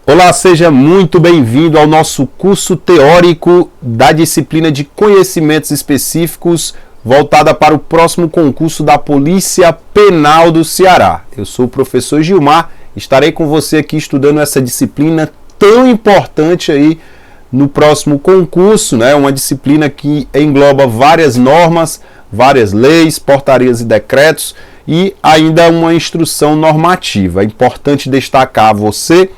Olá, seja muito bem-vindo ao nosso curso teórico da disciplina de conhecimentos específicos voltada para o próximo concurso da Polícia Penal do Ceará. Eu sou o professor Gilmar, estarei com você aqui estudando essa disciplina tão importante aí no próximo concurso, né? Uma disciplina que engloba várias normas, várias leis, portarias e decretos e ainda uma instrução normativa. É importante destacar a você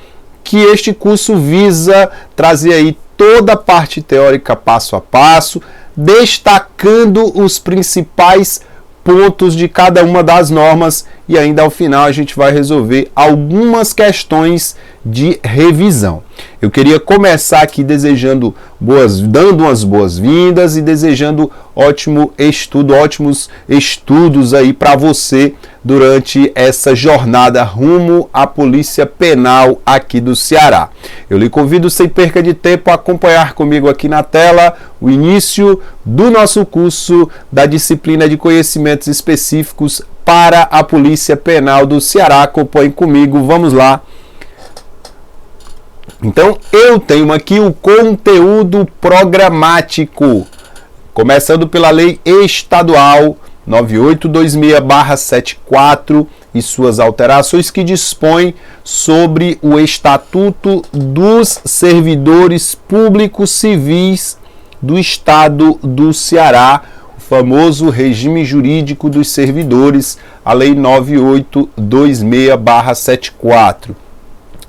que este curso visa trazer aí toda a parte teórica passo a passo, destacando os principais pontos de cada uma das normas e ainda ao final a gente vai resolver algumas questões de revisão. Eu queria começar aqui dando umas boas-vindas e desejando ótimos estudos aí para você durante essa jornada rumo à Polícia Penal aqui do Ceará. Eu lhe convido sem perca de tempo a acompanhar comigo aqui na tela o início do nosso curso da disciplina de conhecimentos específicos para a Polícia Penal do Ceará. Acompanhe comigo, vamos lá. Então, eu tenho aqui o conteúdo programático, começando pela Lei Estadual 9826/74 e suas alterações que dispõe sobre o Estatuto dos Servidores Públicos Civis do Estado do Ceará, o famoso regime jurídico dos servidores, a Lei 9826/74.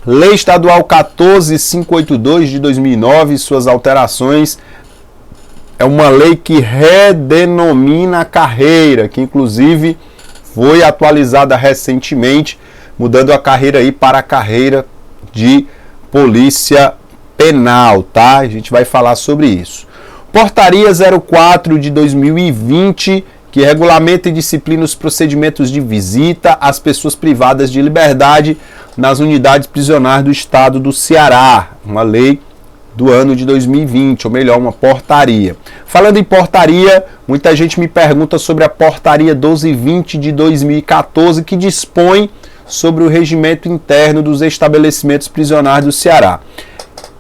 Lei Estadual 14582 de 2009 e suas alterações é uma lei que redenomina a carreira, que inclusive foi atualizada recentemente, mudando a carreira aí para a carreira de Polícia Penal, tá? A gente vai falar sobre isso. Portaria 04 de 2020, que regulamenta e disciplina os procedimentos de visita às pessoas privadas de liberdade nas unidades prisionais do Estado do Ceará, uma lei do ano de 2020, ou melhor, uma portaria. Falando em portaria, muita gente me pergunta sobre a portaria 1220 de 2014, que dispõe sobre o regimento interno dos estabelecimentos prisionais do Ceará.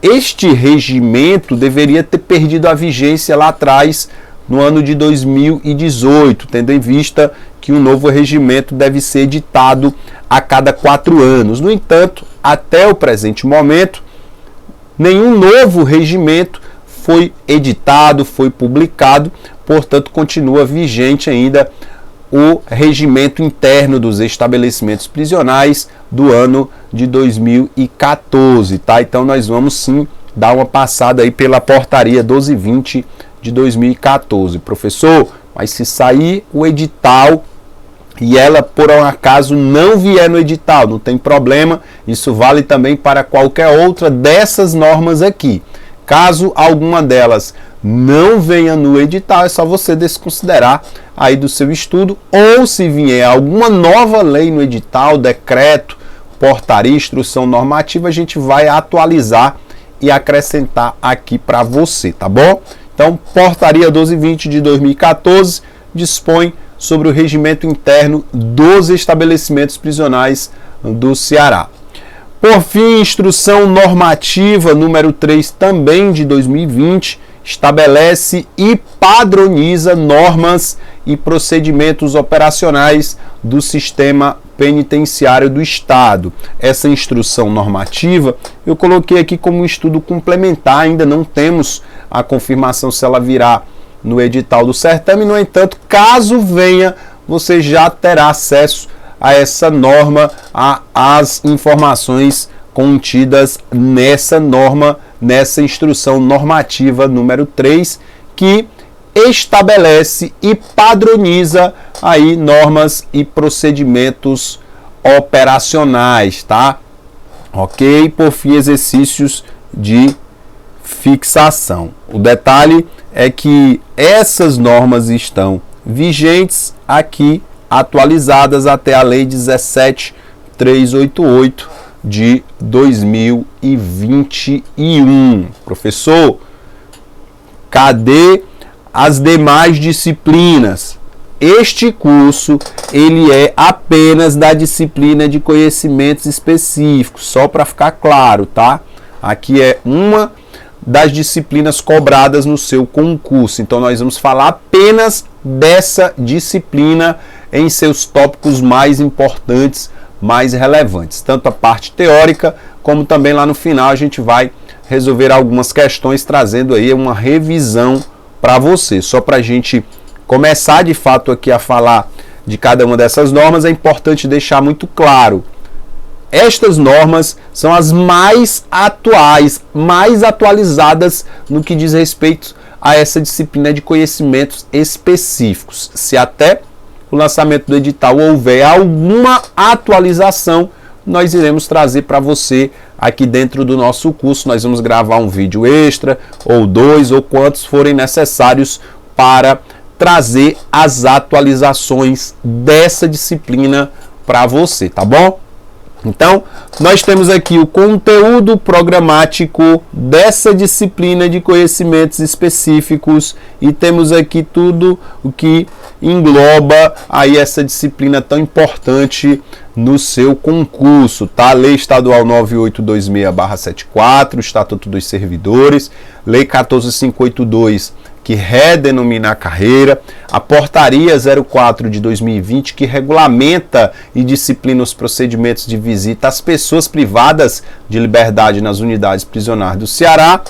Este regimento deveria ter perdido a vigência lá atrás, no ano de 2018, tendo em vista que um novo regimento deve ser editado a cada 4 anos. No entanto, até o presente momento, nenhum novo regimento foi editado, foi publicado, portanto, continua vigente ainda o regimento interno dos estabelecimentos prisionais do ano de 2014, tá? Então, nós vamos sim dar uma passada aí pela portaria 1220 de 2014. Professor, mas se sair o edital e ela por um acaso não vier no edital, não tem problema, isso vale também para qualquer outra dessas normas aqui. Caso alguma delas não venha no edital, é só você desconsiderar aí do seu estudo, ou se vier alguma nova lei no edital, decreto, portaria, instrução normativa, a gente vai atualizar e acrescentar aqui para você, tá bom? Então, portaria 1220 de 2014 dispõe sobre o regimento interno dos estabelecimentos prisionais do Ceará. Por fim, instrução normativa número 3, também de 2020, estabelece e padroniza normas e procedimentos operacionais do sistema penitenciário do Estado. Essa instrução normativa eu coloquei aqui como um estudo complementar, ainda não temos a confirmação se ela virá no edital do certame, no entanto, caso venha, você já terá acesso a essa norma, às informações contidas nessa norma, nessa instrução normativa número 3, que estabelece e padroniza aí normas e procedimentos operacionais, tá? Ok? Por fim, exercícios de fixação. O detalhe é que essas normas estão vigentes aqui, atualizadas até a Lei 17.388 de 2021. Professor, cadê as demais disciplinas? este curso, ele é apenas da disciplina de conhecimentos específicos, só para ficar claro, tá? Aqui é uma das disciplinas cobradas no seu concurso. Então nós vamos falar apenas dessa disciplina em seus tópicos mais importantes, mais relevantes. Tanto a parte teórica, como também lá no final a gente vai resolver algumas questões, trazendo aí uma revisão para você. Só para a gente começar de fato aqui a falar de cada uma dessas normas, é importante deixar muito claro. Estas normas são as mais atuais, mais atualizadas no que diz respeito a essa disciplina de conhecimentos específicos. Se até o lançamento do edital houver alguma atualização, nós iremos trazer para você aqui dentro do nosso curso. Nós vamos gravar um vídeo extra, ou 2, ou quantos forem necessários para trazer as atualizações dessa disciplina para você, tá bom? Então, nós temos aqui o conteúdo programático dessa disciplina de conhecimentos específicos e temos aqui tudo o que engloba aí essa disciplina tão importante no seu concurso, tá? Lei Estadual 9826/74, Estatuto dos Servidores, Lei 14582, que redenomina a carreira, a Portaria 04 de 2020, que regulamenta e disciplina os procedimentos de visita às pessoas privadas de liberdade nas unidades prisionais do Ceará,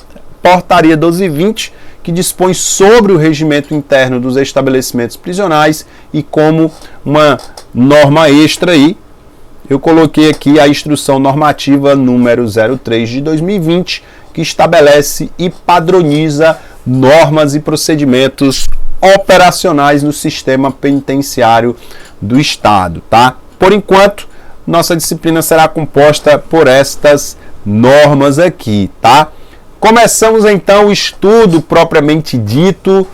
Portaria 1220, que dispõe sobre o regimento interno dos estabelecimentos prisionais, e como uma norma extra aí, eu coloquei aqui a Instrução Normativa número 03 de 2020, que estabelece e padroniza normas e procedimentos operacionais no sistema penitenciário do Estado, tá? Por enquanto, nossa disciplina será composta por estas normas aqui, tá? Começamos então o estudo propriamente dito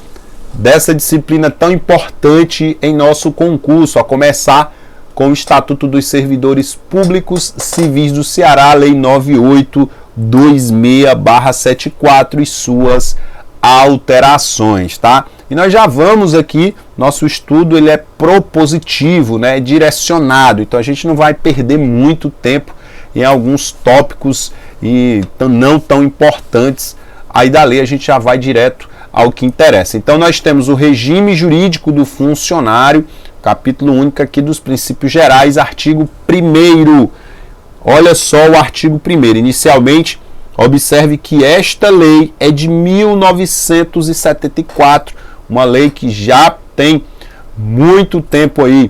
dessa disciplina tão importante em nosso concurso, a começar com o Estatuto dos Servidores Públicos Civis do Ceará, Lei 9826/74 e suas alterações, tá? E nós já vamos aqui, nosso estudo ele é propositivo, né, direcionado, então a gente não vai perder muito tempo em alguns tópicos e não tão importantes aí da lei, a gente já vai direto ao que interessa. Então nós temos o regime jurídico do funcionário, capítulo único aqui dos princípios gerais, artigo 1º. Olha só o artigo 1º, inicialmente, observe que esta lei é de 1974, uma lei que já tem muito tempo aí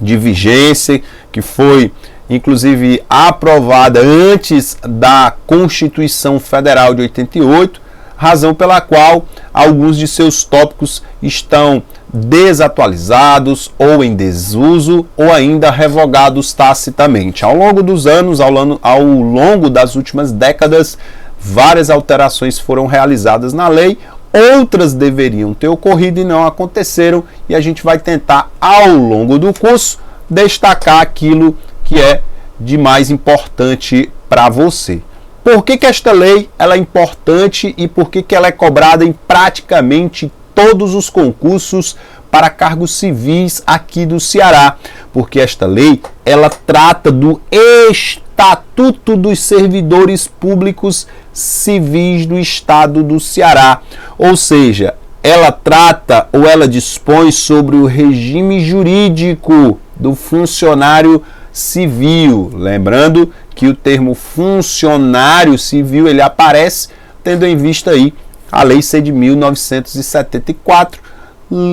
de vigência, que foi inclusive aprovada antes da Constituição Federal de 88, razão pela qual alguns de seus tópicos estão desatualizados ou em desuso ou ainda revogados tacitamente. Ao longo dos anos, ao longo das últimas décadas, várias alterações foram realizadas na lei, outras deveriam ter ocorrido e não aconteceram, e a gente vai tentar, ao longo do curso, destacar aquilo que é de mais importante para você. Por que esta lei ela é importante e por que ela é cobrada em praticamente todos os concursos para cargos civis aqui do Ceará? Porque esta lei ela trata do Estatuto dos Servidores Públicos Civis do Estado do Ceará, ou seja, ela trata ou ela dispõe sobre o regime jurídico do funcionário civil. Lembrando que o termo funcionário civil ele aparece tendo em vista aí a lei ser de 1974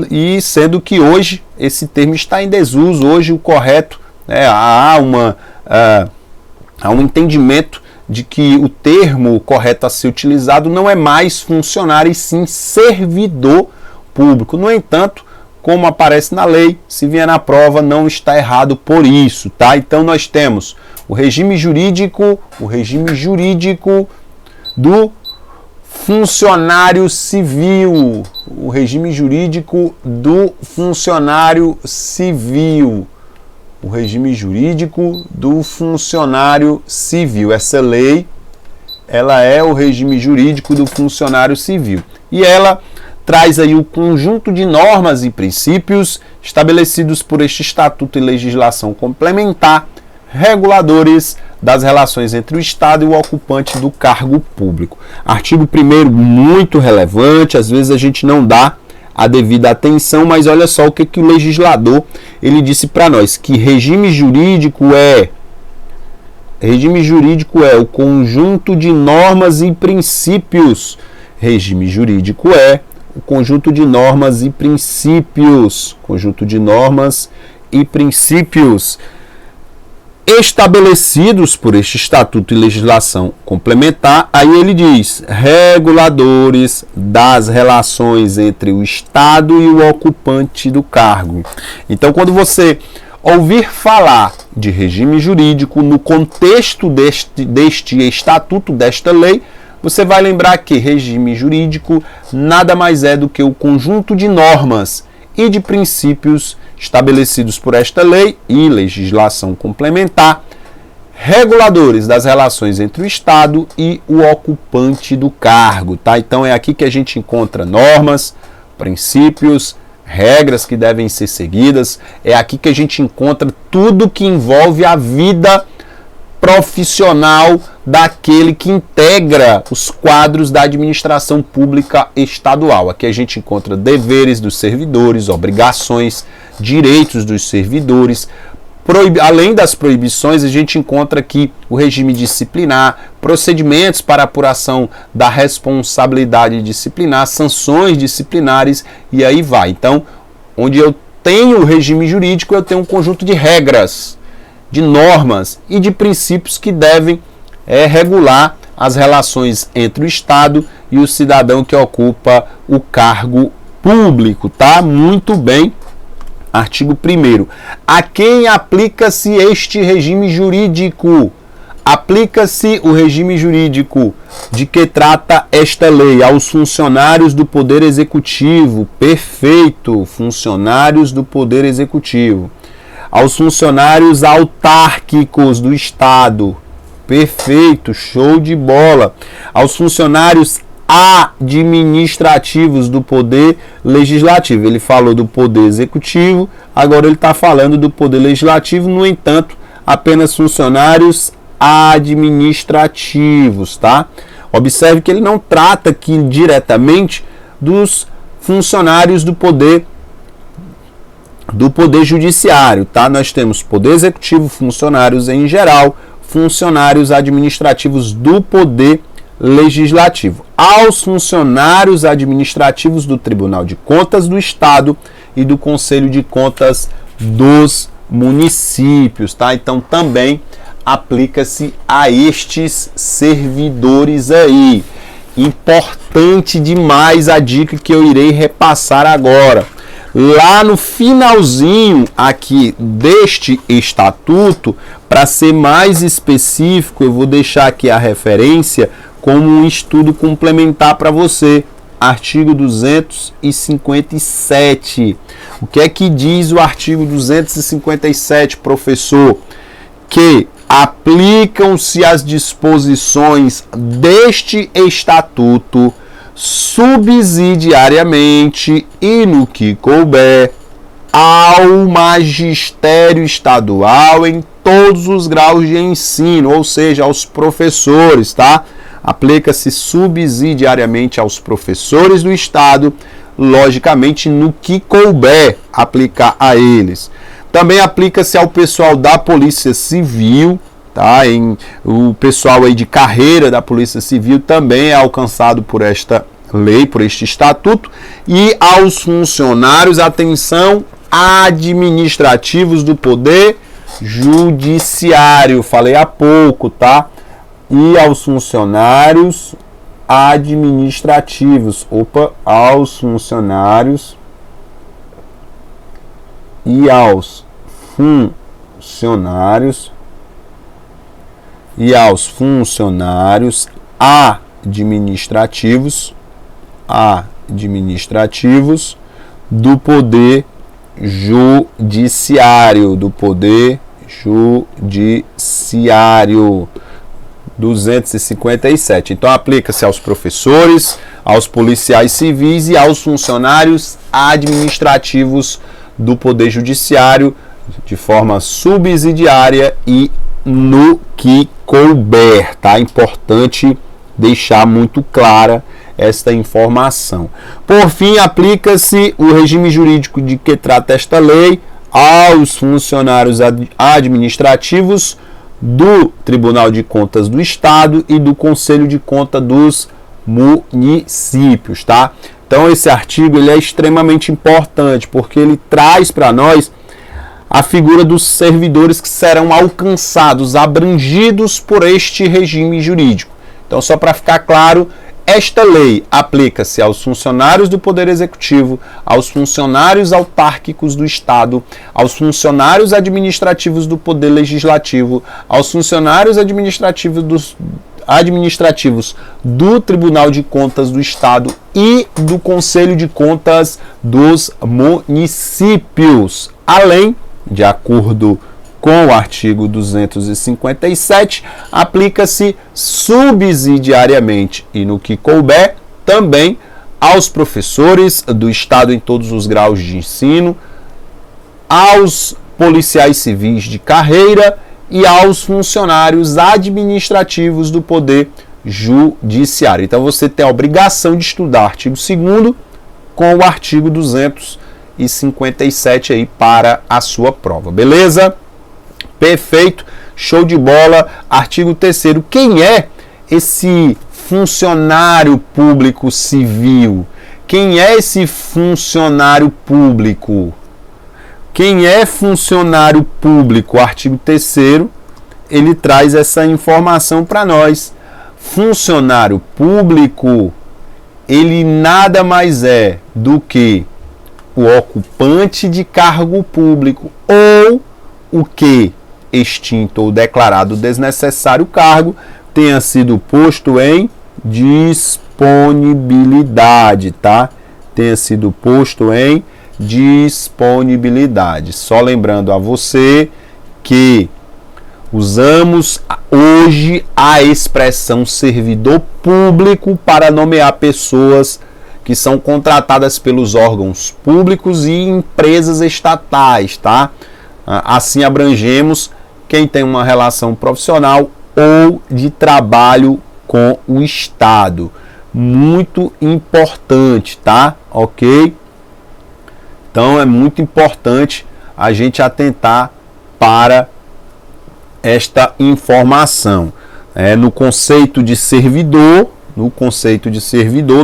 e sendo que hoje esse termo está em desuso. Hoje o correto, né, há um entendimento de que o termo correto a ser utilizado não é mais funcionário e sim servidor público. No entanto, como aparece na lei, se vier na prova, não está errado por isso, tá? Então nós temos o regime jurídico do funcionário civil, o regime jurídico do funcionário civil, o regime jurídico do funcionário civil. Essa lei, ela é o regime jurídico do funcionário civil e ela traz aí o conjunto de normas e princípios estabelecidos por este Estatuto e legislação complementar, reguladores das relações entre o Estado e o ocupante do cargo público. Artigo 1º, muito relevante, às vezes a gente não dá a devida atenção, mas olha só o que o legislador ele disse para nós, que regime jurídico é o conjunto de normas e princípios. Regime jurídico é o conjunto de normas e princípios. Conjunto de normas e princípios estabelecidos por este Estatuto e legislação complementar. Aí ele diz, reguladores das relações entre o Estado e o ocupante do cargo. Então, quando você ouvir falar de regime jurídico no contexto deste estatuto, desta lei, você vai lembrar que regime jurídico nada mais é do que o conjunto de normas e de princípios estabelecidos por esta lei e legislação complementar, reguladores das relações entre o Estado e o ocupante do cargo, tá? Então é aqui que a gente encontra normas, princípios, regras que devem ser seguidas, é aqui que a gente encontra tudo que envolve a vida profissional daquele que integra os quadros da administração pública estadual. Aqui a gente encontra deveres dos servidores, obrigações, direitos dos servidores. Além das proibições, a gente encontra aqui o regime disciplinar, procedimentos para apuração da responsabilidade disciplinar, sanções disciplinares e aí vai. Então, onde eu tenho o regime jurídico, eu tenho um conjunto de regras, de normas e de princípios que devem regular as relações entre o Estado e o cidadão que ocupa o cargo público, tá? Muito bem. Artigo 1º. A quem aplica-se este regime jurídico? Aplica-se o regime jurídico de que trata esta lei aos funcionários do Poder Executivo. Perfeito, funcionários do Poder Executivo. Aos funcionários autárquicos do Estado. Perfeito, show de bola. Aos funcionários administrativos do Poder Legislativo. Ele falou do Poder Executivo, agora ele está falando do Poder Legislativo, no entanto, apenas funcionários administrativos, tá? Observe que ele não trata aqui diretamente dos funcionários do Poder Judiciário, tá? Nós temos Poder Executivo, funcionários em geral, funcionários administrativos do Poder Legislativo. Aos funcionários administrativos do Tribunal de Contas do Estado e do Conselho de Contas dos municípios, tá? Então também aplica-se a estes servidores aí. Importante demais a dica que eu irei repassar agora. Lá no finalzinho aqui deste estatuto, para ser mais específico, eu vou deixar aqui a referência como um estudo complementar para você. Artigo 257. O que é que diz o artigo 257, professor? Que aplicam-se as disposições deste estatuto subsidiariamente e no que couber ao magistério estadual em todos os graus de ensino, ou seja, aos professores, tá? Aplica-se subsidiariamente aos professores do Estado, logicamente no que couber aplicar a eles. Também aplica-se ao pessoal da Polícia Civil, tá? O pessoal aí de carreira da Polícia Civil também é alcançado por esta lei, por este estatuto, e aos funcionários, atenção, administrativos do Poder Judiciário, falei há pouco, tá? E aos funcionários administrativos, aos funcionários e aos funcionários administrativos do Poder Judiciário, 257. Então aplica-se aos professores, aos policiais civis e aos funcionários administrativos do Poder Judiciário de forma subsidiária e no que couber, tá? Importante deixar muito clara esta informação. Por fim, aplica-se o regime jurídico de que trata esta lei aos funcionários administrativos do Tribunal de Contas do Estado e do Conselho de Contas dos municípios, tá? Então esse artigo ele é extremamente importante porque ele traz para nós a figura dos servidores que serão alcançados, abrangidos por este regime jurídico. Então, só para ficar claro, esta lei aplica-se aos funcionários do Poder Executivo, aos funcionários autárquicos do Estado, aos funcionários administrativos do Poder Legislativo, aos funcionários administrativos do Tribunal de Contas do Estado e do Conselho de Contas dos municípios, além, de acordo com o artigo 257, aplica-se subsidiariamente e no que couber também aos professores do Estado em todos os graus de ensino, aos policiais civis de carreira e aos funcionários administrativos do Poder Judiciário. Então você tem a obrigação de estudar artigo 2º com o artigo 257 aí para a sua prova, beleza? Perfeito, show de bola. Artigo 3º, quem é esse funcionário público civil? Quem é esse funcionário público? Quem é funcionário público? O artigo 3º, ele traz essa informação para nós. Funcionário público, ele nada mais é do que o ocupante de cargo público ou o que, extinto ou declarado desnecessário cargo, tenha sido posto em disponibilidade, tá? Tenha sido posto em disponibilidade. Só lembrando a você que usamos hoje a expressão servidor público para nomear pessoas que são contratadas pelos órgãos públicos e empresas estatais, tá? Assim abrangemos quem tem uma relação profissional ou de trabalho com o Estado. Muito importante, tá? Ok? Então é muito importante a gente atentar para esta informação. No conceito de servidor,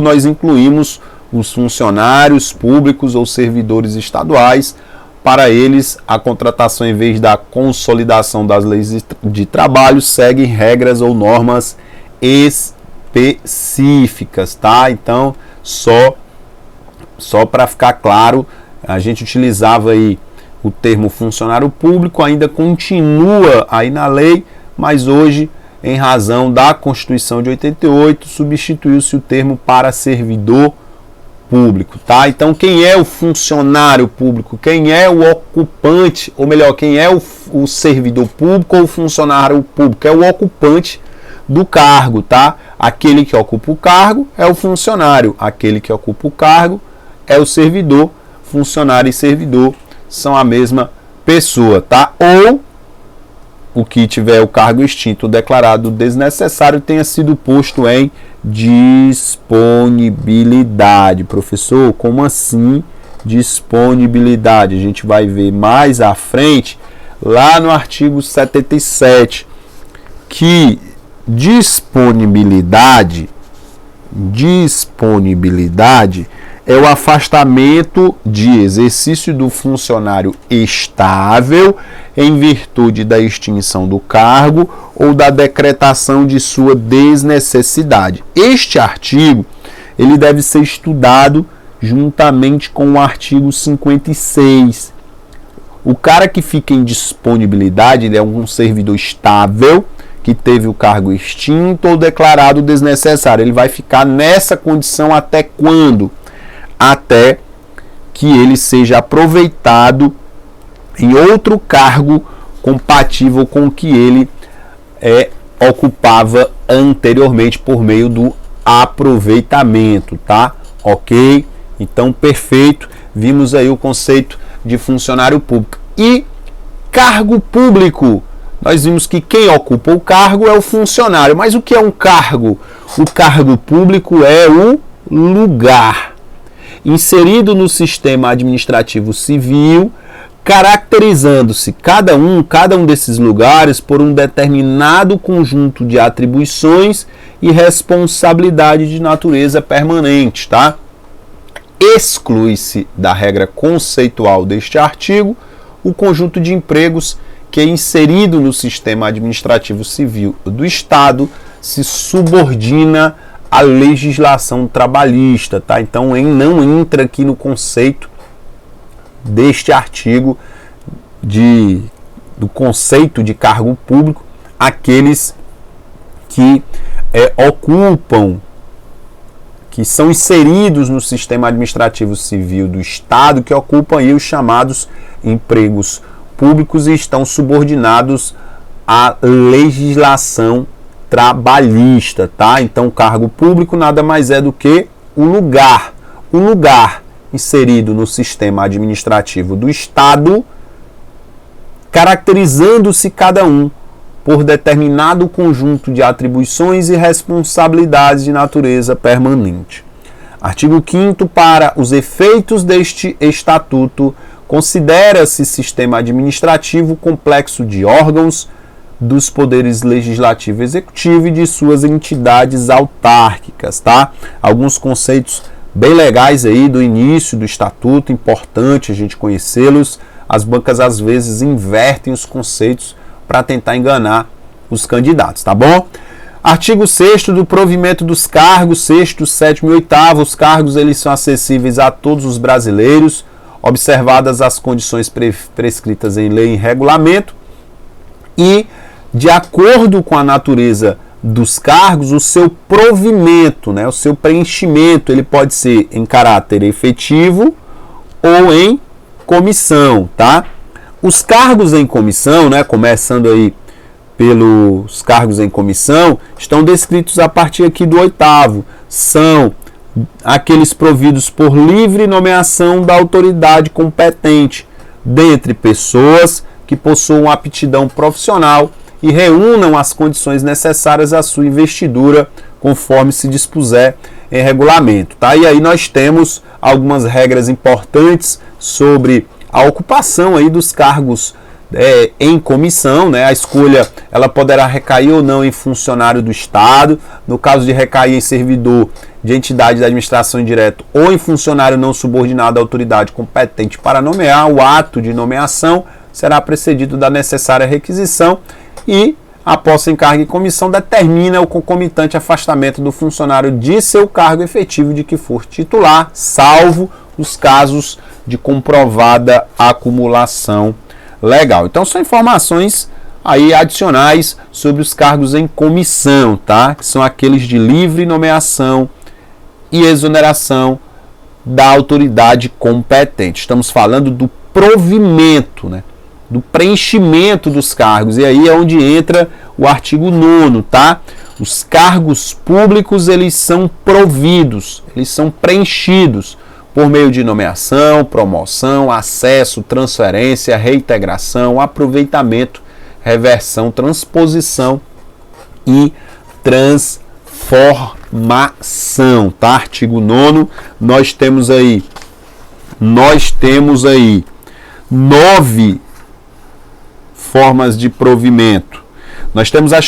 nós incluímos os funcionários públicos ou servidores estaduais. Para eles, a contratação, em vez da consolidação das leis de trabalho, segue regras ou normas específicas, tá? Então, só para ficar claro, a gente utilizava aí o termo funcionário público, ainda continua aí na lei, mas hoje, em razão da Constituição de 88, substituiu-se o termo para servidor público, tá? Então, quem é o funcionário público? Quem é o ocupante, ou melhor, quem é o servidor público ou o funcionário público? É o ocupante do cargo, tá? Aquele que ocupa o cargo é o funcionário, aquele que ocupa o cargo é o servidor. Funcionário e servidor são a mesma pessoa, tá? Ou o que tiver o cargo extinto ou declarado desnecessário tenha sido posto em disponibilidade. Professor, como assim disponibilidade? A gente vai ver mais à frente, lá no artigo 77, que disponibilidade é o afastamento de exercício do funcionário estável em virtude da extinção do cargo ou da decretação de sua desnecessidade. Este artigo ele deve ser estudado juntamente com o artigo 56. O cara que fica em disponibilidade, ele é um servidor estável que teve o cargo extinto ou declarado desnecessário. Ele vai ficar nessa condição até quando? Até que ele seja aproveitado em outro cargo compatível com o que ele ocupava anteriormente por meio do aproveitamento, tá? Ok? Então, perfeito. Vimos aí o conceito de funcionário público. E cargo público. Nós vimos que quem ocupa o cargo é o funcionário. Mas o que é um cargo? O cargo público é o lugar inserido no sistema administrativo civil, caracterizando-se cada um desses lugares por um determinado conjunto de atribuições e responsabilidade de natureza permanente, tá? Exclui-se da regra conceitual deste artigo o conjunto de empregos que, inserido no sistema administrativo civil do Estado, se subordina à legislação trabalhista, tá? Então, não entra aqui no conceito deste artigo do conceito de cargo público aqueles que ocupam, que são inseridos no sistema administrativo civil do Estado, que ocupam aí os chamados empregos públicos e estão subordinados à legislação trabalhista, tá? Então, cargo público nada mais é do que o lugar inserido no sistema administrativo do Estado, caracterizando-se cada um por determinado conjunto de atribuições e responsabilidades de natureza permanente. Artigo 5º, para os efeitos deste Estatuto, considera-se sistema administrativo complexo de órgãos dos poderes legislativo e executivo e de suas entidades autárquicas, tá? Alguns conceitos bem legais aí do início do Estatuto, importante a gente conhecê-los. As bancas às vezes invertem os conceitos para tentar enganar os candidatos, tá bom? Artigo 6º do provimento dos cargos, 6º, 7º e 8º. Os cargos eles são acessíveis a todos os brasileiros, observadas as condições prescritas em lei e regulamento, e de acordo com a natureza dos cargos, o seu provimento, né, o seu preenchimento, ele pode ser em caráter efetivo ou em comissão, tá? Os cargos em comissão, né, começando aí pelos cargos em comissão, estão descritos a partir aqui do 8º. São aqueles providos por livre nomeação da autoridade competente, dentre pessoas que possuam aptidão profissional e reúnam as condições necessárias à sua investidura, conforme se dispuser em regulamento, tá? E aí nós temos algumas regras importantes sobre a ocupação aí dos cargos em comissão, né? A escolha ela poderá recair ou não em funcionário do Estado, no caso de recair em servidor de entidade da administração indireta ou em funcionário não subordinado à autoridade competente para nomear, o ato de nomeação será precedido da necessária requisição e a posse em cargo em comissão determina o concomitante afastamento do funcionário de seu cargo efetivo de que for titular, salvo os casos de comprovada acumulação legal. Então são informações aí adicionais sobre os cargos em comissão, tá? Que são aqueles de livre nomeação e exoneração da autoridade competente. Estamos falando do provimento, né? Do preenchimento dos cargos. E aí é onde entra o artigo 9º, tá? Os cargos públicos, eles são providos, eles são preenchidos por meio de nomeação, promoção, acesso, transferência, reintegração, aproveitamento, reversão, transposição e transformação, tá? Artigo 9º, nós temos aí 9 formas de provimento. Nós temos a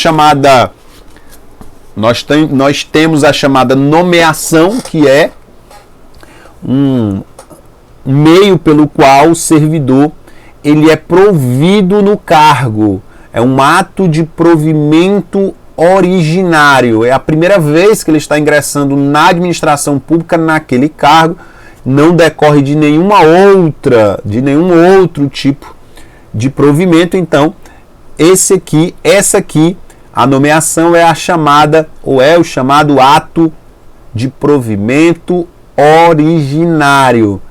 chamada nomeação, que é um meio pelo qual o servidor ele é provido no cargo. É um ato de provimento originário. É a primeira vez que ele está ingressando na administração pública naquele cargo. Não decorre de nenhum outro tipo de provimento. Então, essa aqui, a nomeação é a chamada, ou é o chamado ato de provimento originário,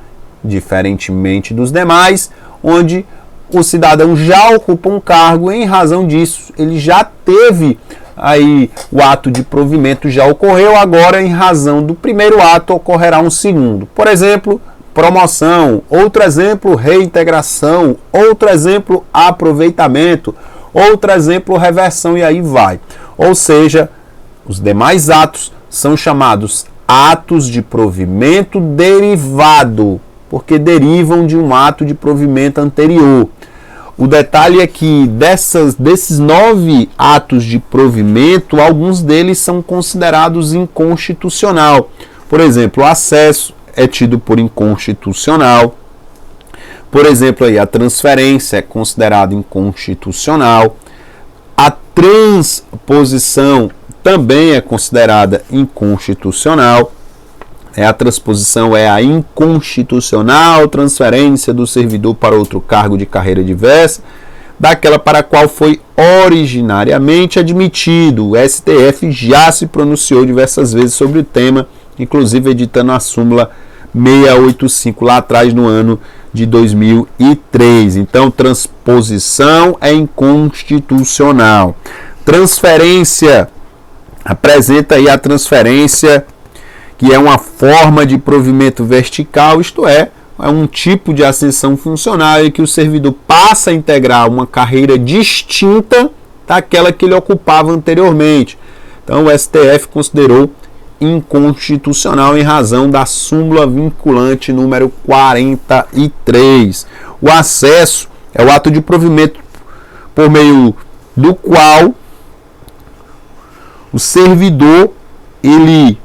diferentemente dos demais, onde o cidadão já ocupa um cargo, em razão disso, ele já teve aí o ato de provimento já ocorreu, agora em razão do primeiro ato ocorrerá um segundo. Por exemplo, promoção, outro exemplo, reintegração, outro exemplo, aproveitamento, outro exemplo, reversão, e aí vai. Ou seja, os demais atos são chamados atos de provimento derivado, porque derivam de um ato de provimento anterior. O detalhe é que desses 9 atos de provimento, alguns deles são considerados inconstitucional. Por exemplo, o acesso é tido por inconstitucional. Por exemplo, aí, a transferência é considerada inconstitucional. A transposição também é considerada inconstitucional. A transposição é a inconstitucional transferência do servidor para outro cargo de carreira diversa daquela para a qual foi originariamente admitido. O STF já se pronunciou diversas vezes sobre o tema, inclusive editando a súmula 685 lá atrás, no ano de 2003. Então, transposição é inconstitucional. Transferência apresenta aí a transferência, que é uma forma de provimento vertical, isto é um tipo de ascensão funcional em que o servidor passa a integrar uma carreira distinta daquela que ele ocupava anteriormente. Então, o STF considerou inconstitucional em razão da súmula vinculante número 43. O acesso é o ato de provimento por meio do qual o servidor ele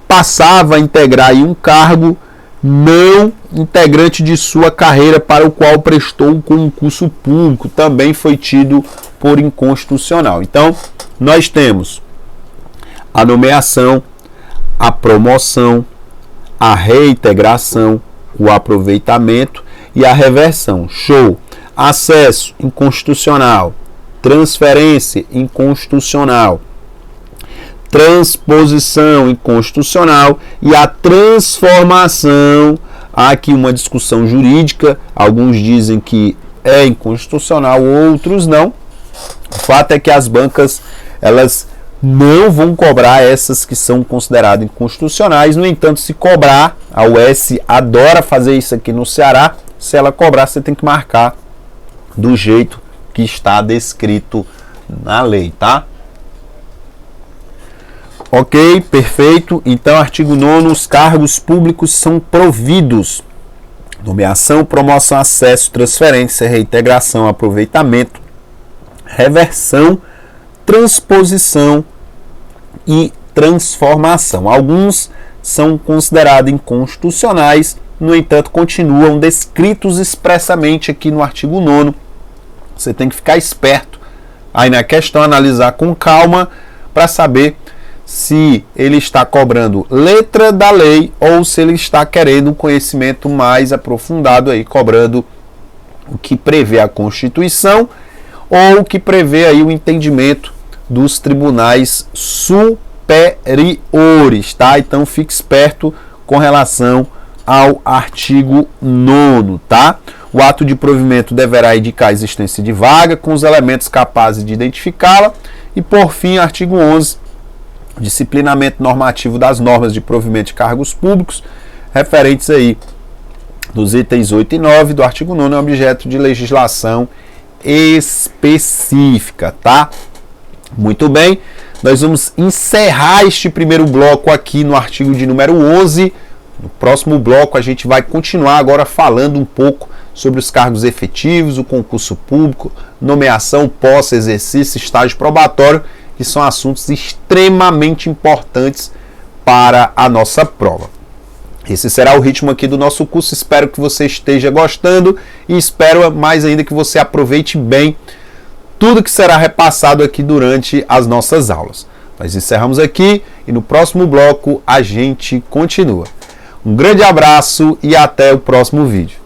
passava a integrar um cargo não integrante de sua carreira para o qual prestou um concurso público, também foi tido por inconstitucional. Então, nós temos a nomeação, a promoção, a reintegração, o aproveitamento e a reversão. Show! Acesso, inconstitucional. Transferência, inconstitucional. Transposição, inconstitucional. E a transformação, há aqui uma discussão jurídica, alguns dizem que é inconstitucional, outros não. O fato é que as bancas, elas não vão cobrar essas que são consideradas inconstitucionais. No entanto, se cobrar, a UES adora fazer isso aqui no Ceará, se ela cobrar, você tem que marcar do jeito que está descrito na lei, tá? Ok, perfeito. Então, artigo 9º, os cargos públicos são providos. Nomeação, promoção, acesso, transferência, reintegração, aproveitamento, reversão, transposição e transformação. Alguns são considerados inconstitucionais, no entanto, continuam descritos expressamente aqui no artigo 9º. Você tem que ficar esperto aí na questão, analisar com calma para saber se ele está cobrando letra da lei ou se ele está querendo um conhecimento mais aprofundado aí, cobrando o que prevê a Constituição ou o que prevê aí o entendimento dos tribunais superiores, tá? Então fique esperto com relação ao artigo 9º, tá? O ato de provimento deverá indicar a existência de vaga com os elementos capazes de identificá-la. E por fim, artigo 11º, disciplinamento normativo das normas de provimento de cargos públicos, referentes aí dos itens 8 e 9 do artigo 9º, é objeto de legislação específica, tá? Muito bem, nós vamos encerrar este primeiro bloco aqui no artigo de número 11. No próximo bloco a gente vai continuar agora falando um pouco sobre os cargos efetivos, o concurso público, nomeação, posse, exercício, estágio probatório, que são assuntos extremamente importantes para a nossa prova. Esse será o ritmo aqui do nosso curso. Espero que você esteja gostando e espero mais ainda que você aproveite bem tudo que será repassado aqui durante as nossas aulas. Nós encerramos aqui e no próximo bloco a gente continua. Um grande abraço e até o próximo vídeo.